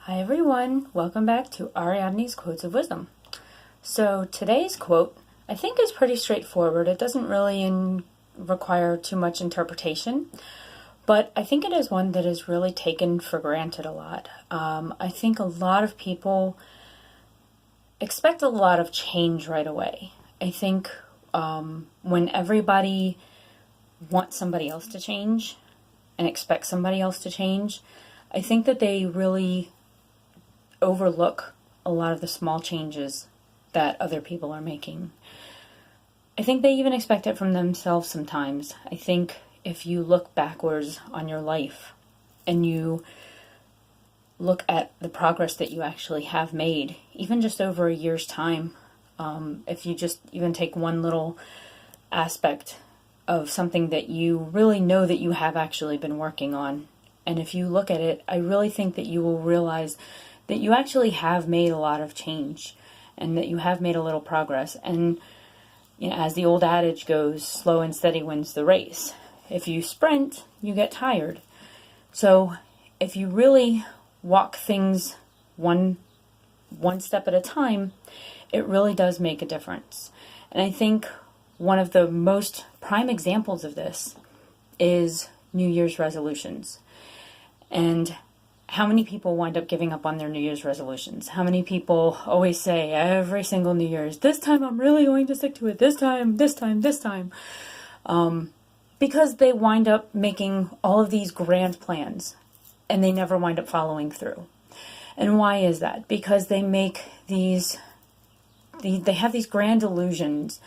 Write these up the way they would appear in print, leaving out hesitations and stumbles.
Hi everyone, welcome back to Ariadne's Quotes of Wisdom. So today's quote I think is pretty straightforward. It doesn't really require too much interpretation, but I think it is one that is really taken for granted a lot. I think a lot of people expect a lot of change right away. I think when everybody wants somebody else to change and expects somebody else to change, I think that they really overlook a lot of the small changes that other people are making. I think they even expect it from themselves sometimes. I think if you look backwards on your life and you look at the progress that you actually have made, even just over a year's time, if you just even take one little aspect of something that you really know that you have actually been working on, and if you look at it, I really think that you will realize that you actually have made a lot of change and that you have made a little progress. And as the old adage goes, slow and steady wins the race. If you sprint, you get tired. So if you really walk things one step at a time, it really does make a difference. And I think one of the most prime examples of this is New Year's resolutions. And how many people wind up giving up on their New Year's resolutions? How many people always say every single New Year's, this time I'm really going to stick to it, this time. Because they wind up making all of these grand plans and they never wind up following through. And why is that? Because they make they have these grand illusions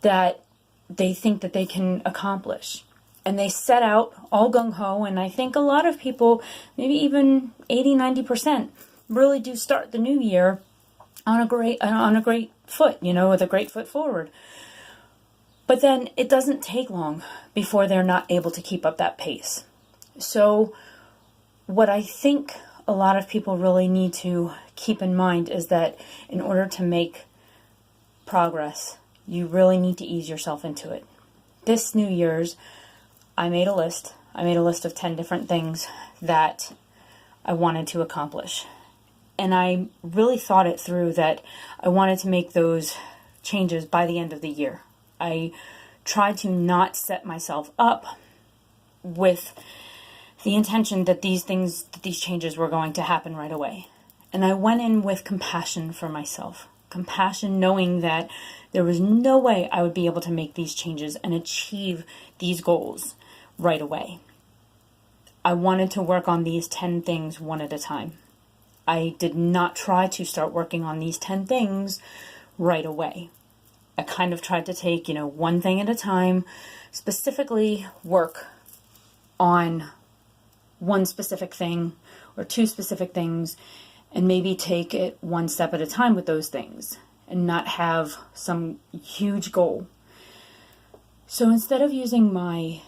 that they think that they can accomplish. And they set out all gung-ho, and I think a lot of people, maybe even 80-90%, really do start the new year on a great foot, with a great foot forward. But then it doesn't take long before they're not able to keep up that pace. So what I think a lot of people really need to keep in mind is that in order to make progress, you really need to ease yourself into it. This New Year's, I made a list. I made a list of 10 different things that I wanted to accomplish. And I really thought it through that I wanted to make those changes by the end of the year. I tried to not set myself up with the intention that these changes were going to happen right away. And I went in with compassion for myself. Compassion, knowing that there was no way I would be able to make these changes and achieve these goals right away. I wanted to work on these 10 things one at a time. I did not try to start working on these 10 things right away. I kind of tried to take, one thing at a time, specifically work on one specific thing or two specific things, and maybe take it one step at a time with those things and not have some huge goal. So instead of using my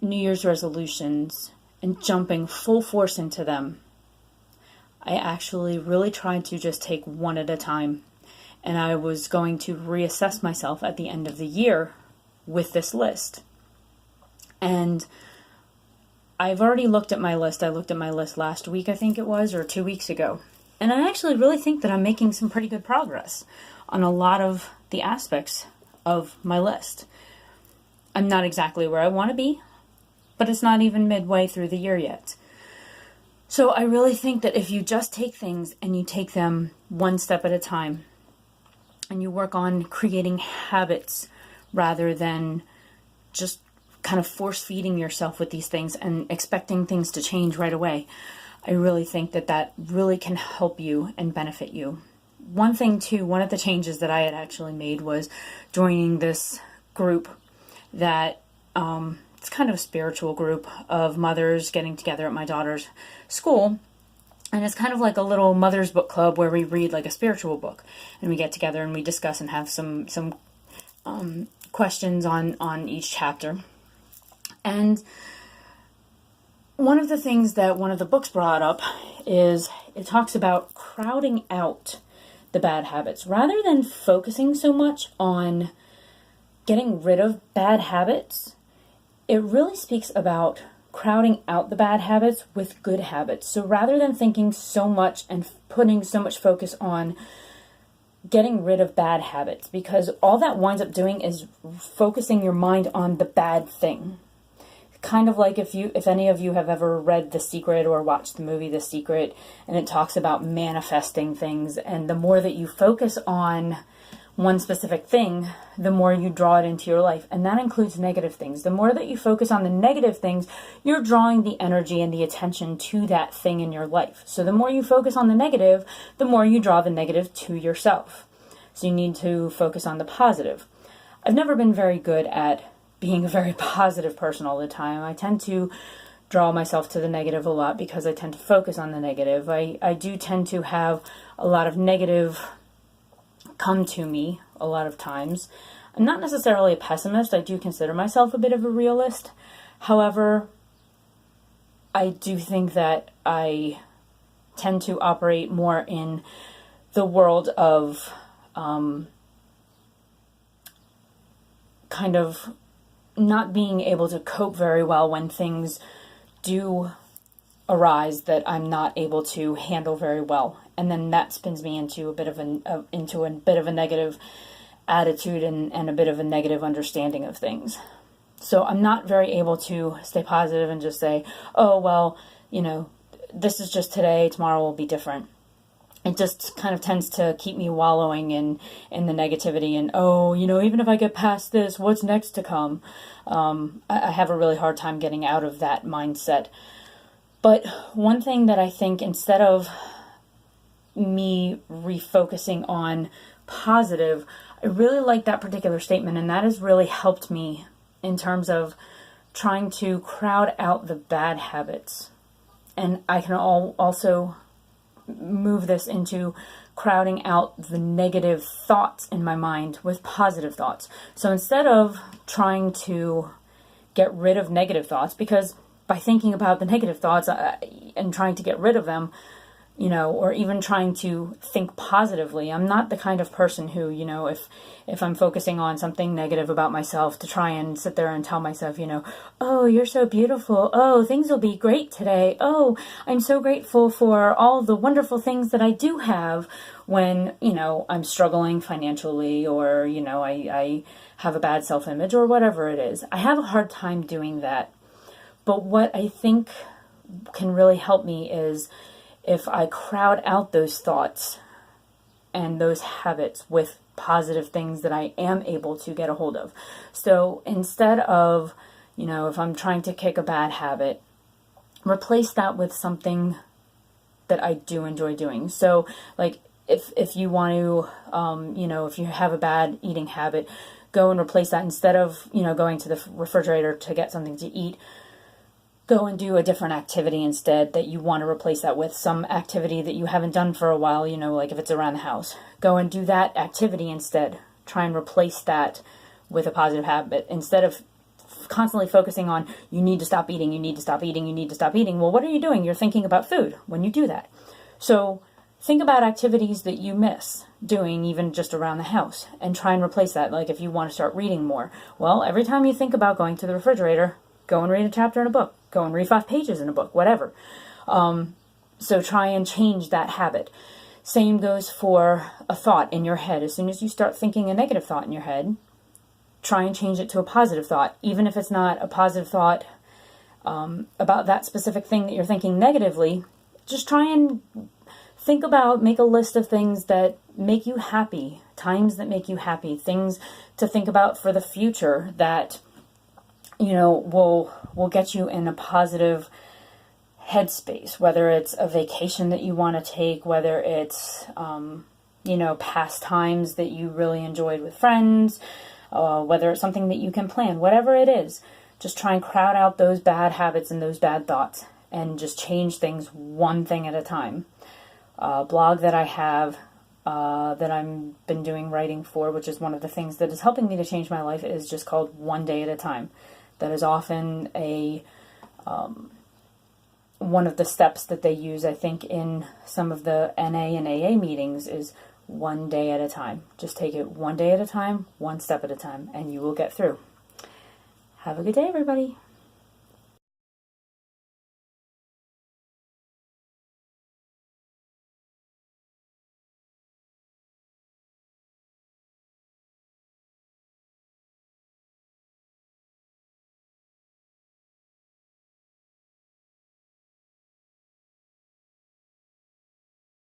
New Year's resolutions and jumping full force into them, I actually really tried to just take one at a time. And I was going to reassess myself at the end of the year with this list. And I've already looked at my list. I looked at my list last week, I think it was, or 2 weeks ago. And I actually really think that I'm making some pretty good progress on a lot of the aspects of my list. I'm not exactly where I want to be, but it's not even midway through the year yet. So I really think that if you just take things and you take them one step at a time, and you work on creating habits rather than just kind of force-feeding yourself with these things and expecting things to change right away, I really think that really can help you and benefit you. One thing too, one of the changes that I had actually made was joining this group that it's kind of a spiritual group of mothers getting together at my daughter's school. And it's kind of like a little mother's book club where we read like a spiritual book. And we get together and we discuss and have some questions on each chapter. And one of the things that one of the books brought up is it talks about crowding out the bad habits. Rather than focusing so much on getting rid of bad habits, it really speaks about crowding out the bad habits with good habits. So rather than thinking so much and putting so much focus on getting rid of bad habits, because all that winds up doing is focusing your mind on the bad thing. Kind of like if any of you have ever read The Secret or watched the movie The Secret, and it talks about manifesting things, and the more that you focus on one specific thing, the more you draw it into your life. And that includes negative things. The more that you focus on the negative things, you're drawing the energy and the attention to that thing in your life. So the more you focus on the negative, the more you draw the negative to yourself. So you need to focus on the positive. I've never been very good at being a very positive person all the time. I tend to draw myself to the negative a lot because I tend to focus on the negative. I do tend to have a lot of negative come to me a lot of times. I'm not necessarily a pessimist. I do consider myself a bit of a realist. However, I do think that I tend to operate more in the world of kind of not being able to cope very well when things do arise that I'm not able to handle very well, and then that spins me into a bit of a negative attitude and a bit of a negative understanding of things. So I'm not very able to stay positive and just say, oh well, this is just today, tomorrow will be different. It just kind of tends to keep me wallowing in the negativity and, even if I get past this, what's next to come? I have a really hard time getting out of that mindset. But one thing that I think, instead of me refocusing on positive, I really like that particular statement, and that has really helped me in terms of trying to crowd out the bad habits. And I can also move this into crowding out the negative thoughts in my mind with positive thoughts. So instead of trying to get rid of negative thoughts, because by thinking about the negative thoughts and trying to get rid of them, or even trying to think positively, I'm not the kind of person who, if I'm focusing on something negative about myself, to try and sit there and tell myself, oh, you're so beautiful. Oh, things will be great today. Oh, I'm so grateful for all the wonderful things that I do have, when, I'm struggling financially, or, I have a bad self-image, or whatever it is. I have a hard time doing that. But what I think can really help me is if I crowd out those thoughts and those habits with positive things that I am able to get a hold of. So instead of, if I'm trying to kick a bad habit, replace that with something that I do enjoy doing. So like if you want to, if you have a bad eating habit, go and replace that. Instead of, going to the refrigerator to get something to eat, go and do a different activity instead that you want to replace that with. Some activity that you haven't done for a while, like if it's around the house. Go and do that activity instead. Try and replace that with a positive habit. Instead of constantly focusing on, you need to stop eating, you need to stop eating, you need to stop eating. Well, what are you doing? You're thinking about food when you do that. So think about activities that you miss doing, even just around the house, and try and replace that. Like if you want to start reading more, well, every time you think about going to the refrigerator, go and read a chapter in a book. Go and read 5 pages in a book, whatever. So try and change that habit. Same goes for a thought in your head. As soon as you start thinking a negative thought in your head, try and change it to a positive thought. Even if it's not a positive thought about that specific thing that you're thinking negatively, just try and make a list of things that make you happy, times that make you happy, things to think about for the future that will get you in a positive headspace, whether it's a vacation that you want to take, whether it's, past times that you really enjoyed with friends, whether it's something that you can plan, whatever it is. Just try and crowd out those bad habits and those bad thoughts and just change things one thing at a time. Blog that I have that I've been doing writing for, which is one of the things that is helping me to change my life, is just called One Day at a Time. That is often one of the steps that they use, I think, in some of the NA and AA meetings, is one day at a time. Just take it one day at a time, one step at a time, and you will get through. Have a good day, everybody.